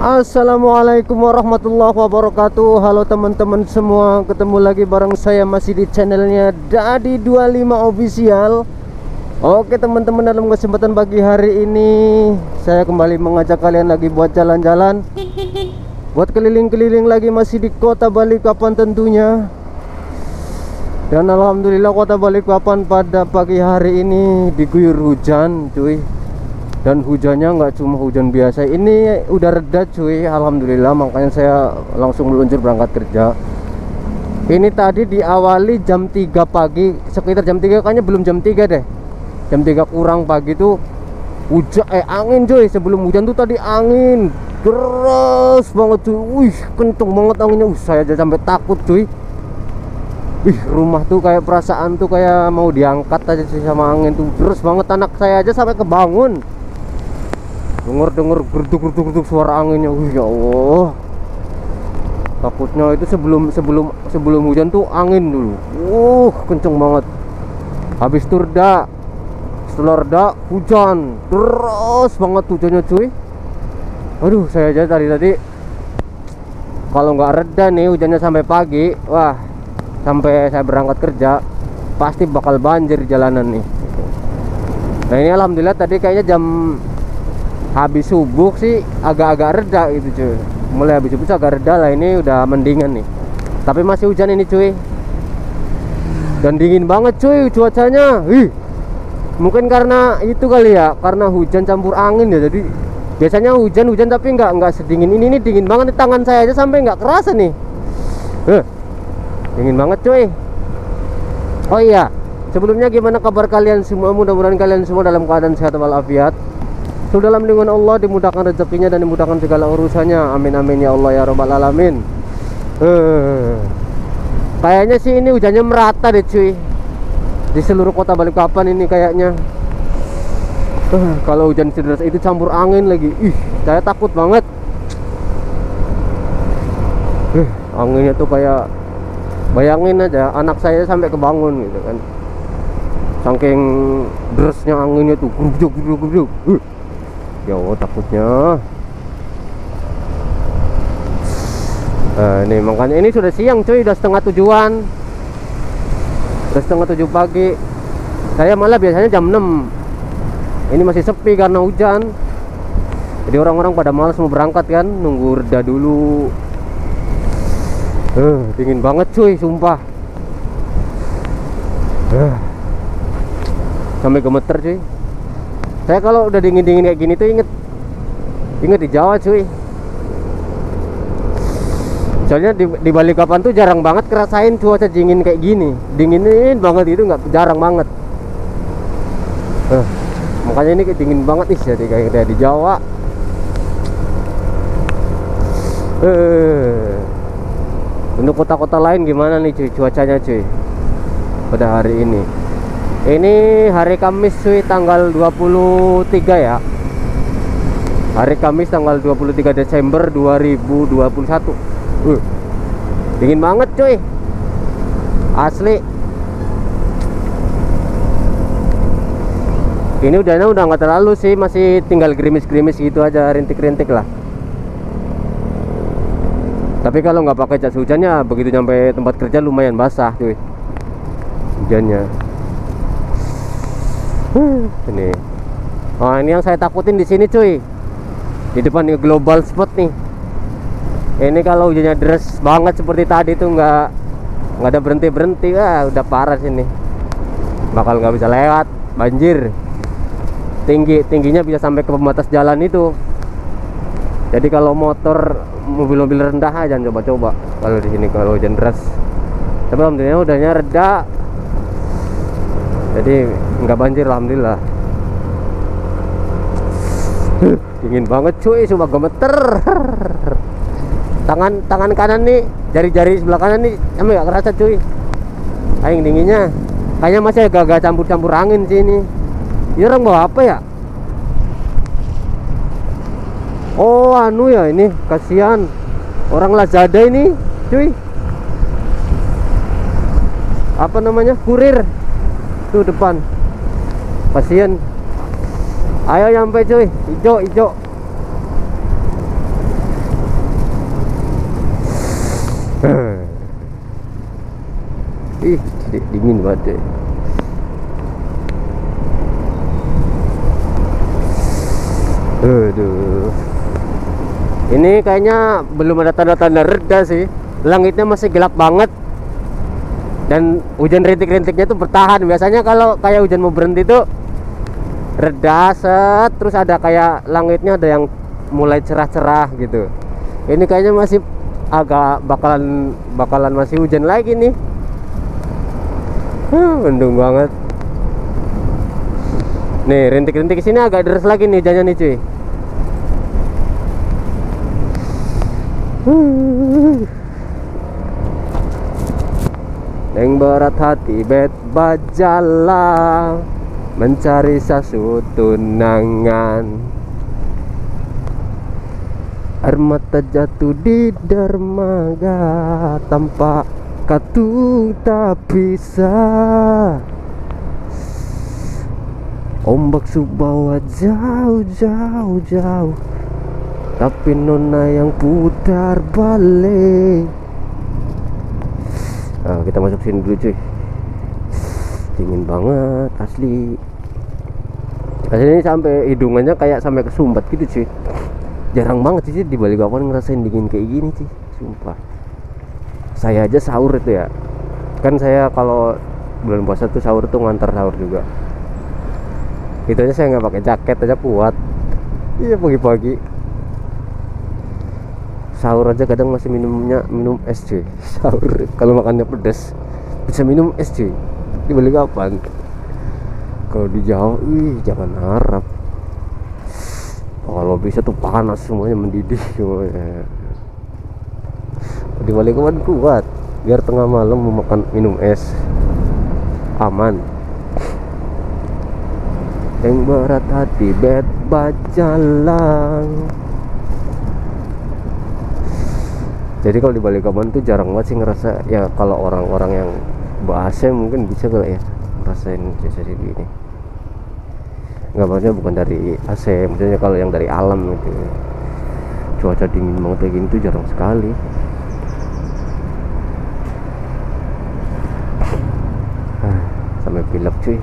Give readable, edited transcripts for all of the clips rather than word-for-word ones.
Assalamualaikum warahmatullahi wabarakatuh. Halo teman-teman semua, ketemu lagi bareng saya masih di channelnya Dadi 25 Official. Oke teman-teman, dalam kesempatan pagi hari ini saya kembali mengajak kalian lagi buat jalan-jalan, buat keliling-keliling lagi, masih di kota Balikpapan tentunya. Dan alhamdulillah kota Balikpapan pada pagi hari ini diguyur hujan cuy. Dan hujannya nggak cuma hujan biasa, ini udah reda cuy, alhamdulillah. Makanya saya langsung meluncur berangkat kerja. Ini tadi diawali jam 3 pagi, sekitar jam 3, kayaknya belum jam 3 deh. Jam 3 kurang pagi tuh hujan, angin cuy. Sebelum hujan tuh tadi angin keras banget cuy. Wih, kenceng banget anginnya. Saya aja sampai takut cuy. Wih, rumah tuh kayak perasaan tuh kayak mau diangkat aja sih sama angin tuh. Terus banget, anak saya aja sampai kebangun. Dengar gerduk suara anginnya. Wih, ya Allah. Takutnya itu sebelum hujan tuh angin dulu. Kenceng banget. Habis itu reda. Setelah reda hujan. Terus banget hujannya cuy. Aduh, saya aja tadi kalau nggak reda nih hujannya sampai pagi, wah, sampai saya berangkat kerja pasti bakal banjir jalanan nih. Nah ini alhamdulillah tadi kayaknya jam habis subuh sih agak-agak reda gitu cuy. Mulai habis subuh agak reda lah, ini udah mendingan nih. Tapi masih hujan ini cuy. Dan dingin banget cuy cuacanya. Mungkin karena itu kali ya, karena hujan campur angin ya. Jadi biasanya hujan tapi nggak sedingin ini dingin banget nih. Tangan saya aja sampai nggak kerasa nih. Dingin banget cuy. Oh iya, sebelumnya gimana kabar kalian semua? Mudah-mudahan kalian semua dalam keadaan sehat walafiat, sudah dalam lindungan Allah, dimudahkan rezekinya dan dimudahkan segala urusannya. Amin amin ya Allah ya rabbal alamin. Kayaknya sih ini hujannya merata deh cuy di seluruh kota Balikpapan ini kayaknya. Kalau hujan deras itu campur angin lagi, saya takut banget. Anginnya tuh kayak, bayangin aja anak saya sampai kebangun gitu kan, saking derasnya anginnya tuh. Guduk. Ya Allah, takutnya. Nah ini makanya ini sudah siang cuy, udah setengah 7-an, udah setengah 7 pagi. Saya malah biasanya jam 6. Ini masih sepi karena hujan. Jadi orang-orang pada malas mau berangkat kan, nunggu reda dulu. Dingin banget cuy, sumpah. Sampai gemeter cuy. Saya kalau udah dingin-dingin kayak gini tuh inget di Jawa cuy. Soalnya di Balikpapan tuh jarang banget kerasain cuaca dingin kayak gini. Dinginin banget itu, nggak, jarang banget. Makanya ini dingin banget nih, jadi kayak di Jawa. Untuk kota-kota lain gimana nih cuy cuacanya cuy pada hari ini? Ini hari Kamis cuy, tanggal 23 ya. Hari Kamis tanggal 23 Desember 2021. Dingin banget cuy, asli. Ini udah nggak terlalu sih, masih tinggal gerimis-gerimis gitu aja, rintik-rintik lah. Tapi kalau nggak pakai jas hujannya, begitu nyampe tempat kerja lumayan basah cuy hujannya. Ini, oh ini yang saya takutin di sini cuy, di depan nih global spot nih. Ini kalau hujannya deras banget seperti tadi tuh nggak ada berhenti, udah parah sini, bakal nggak bisa lewat, banjir. Tingginya bisa sampai ke pembatas jalan itu. Jadi kalau mobil-mobil rendah jangan coba-coba kalau di sini kalau hujan deras. Tapi alhamdulillah udahnya reda, jadi nggak banjir alhamdulillah. Dingin banget cuy, coba gemeter. Tangan kanan nih, jari-jari sebelah kanan nih emang nggak kerasa cuy. Aing dinginnya kayaknya masih agak campur angin sih ini. Ini orang bawa apa ya? Oh anu ya, ini kasihan orang Lazada ini cuy. Apa namanya, kurir tuh depan, kasihan. Ayo nyampe cuy, hijau. dingin banget ya. Aduh, ini kayaknya belum ada tanda-tanda reda sih. Langitnya masih gelap banget dan hujan rintik-rintiknya tuh bertahan. Biasanya kalau kayak hujan mau berhenti tuh reda set, terus ada kayak langitnya ada yang mulai cerah-cerah gitu. Ini kayaknya masih agak bakalan masih hujan lagi nih. Mendung banget. Nih rintik-rintik sini agak deras lagi nih hujannya nih cuy. Neng berat hati bet bajala mencari sasutunangan, air mata jatuh di dermaga tanpa katu tak bisa. Ombak subawa jauh jauh jauh, tapi nona yang putar balik. Nah, kita masuk sini dulu cuy. Dingin banget asli. Kasih ini sampai hidungannya kayak sampai kesumbat gitu cuy. Jarang banget sih di Balikpapan ngerasain dingin kayak gini cuy, sumpah. Saya aja sahur itu ya. Kan saya kalau bulan puasa tuh sahur tuh ngantar sahur juga. Itu aja saya nggak pakai jaket aja kuat. Iya pagi-pagi sahur aja kadang masih minum es cuy. Sahur kalau makannya pedas bisa minum es cuy. Di Balikpapan kalau di Jawa jangan harap. Kalau bisa tuh panas semuanya, mendidih semuanya. Di Balikpapan kuat biar tengah malam mau makan minum es aman. Yang berat hati bet bajalan. Jadi kalau di Balikpapan tuh jarang banget sih ngerasa ya. Kalau orang-orang yang bahasa mungkin bisa kali ya ngerasain sensasi gini. Nggak, maksudnya bukan dari AC, maksudnya kalau yang dari alam gitu. Cuaca dingin banget kayak gini tuh jarang sekali. Sampai pilek cuy.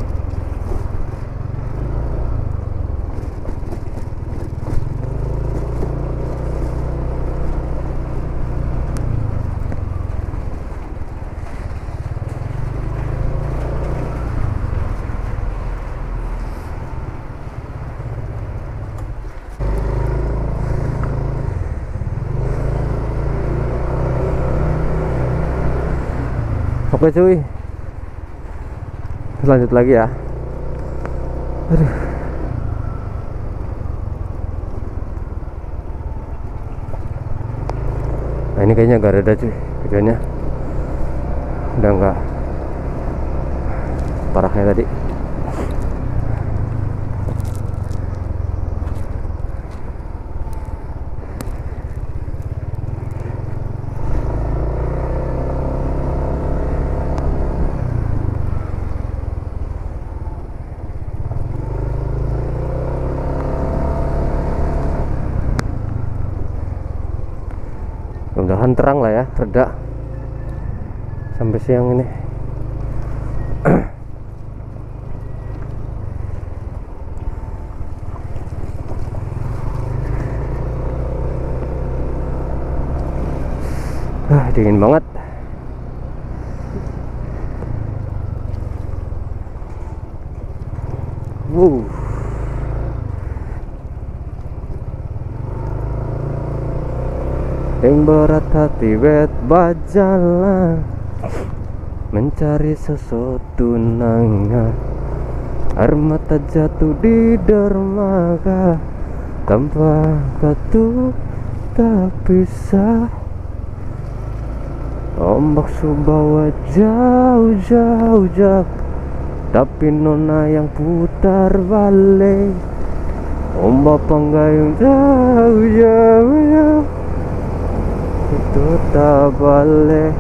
Oke cuy, lanjut lagi ya. Aduh. Nah ini kayaknya agak reda cuy hujannya, udah enggak parah kayak tadi. Mudah-mudahan terang lah ya, reda sampai siang ini. Dingin banget. Yang berat hati bet bajalan mencari sesuatu nanga, air mata jatuh di dermaga tanpa katu tak bisa. Ombak subawa jauh jauh jauh, tapi nona yang putar balik. Ombak penggayung jauh jauh jauh, itu tak balik.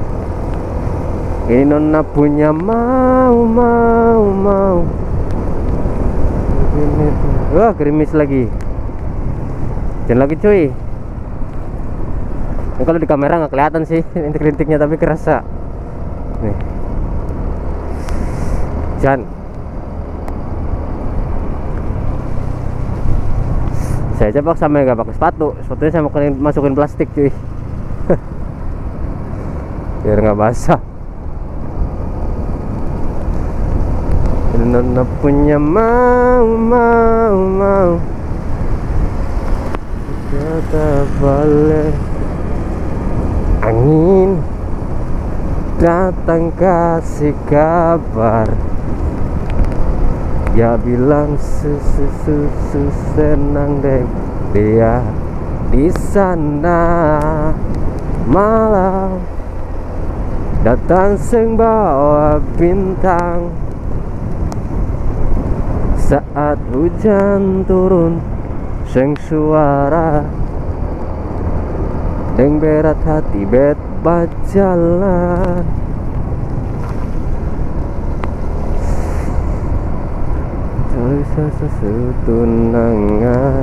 Ini nona punya mau. Wah gerimis lagi. Jangan lagi cuy. Ini kalau di kamera nggak kelihatan sih rintik-rintiknya, tapi kerasa. Nih. hujan. Saya aja paksa nggak pakai sepatunya saya masukin plastik cuy. Biar nggak basah. Nona punya mau kata balik angin datang kasih kabar, ya bilang susu senang deh dia di sana. Malam datang sing bawa bintang, saat hujan turun sing suara deng berat hati bet bajalan. Tulis sesuatu nangan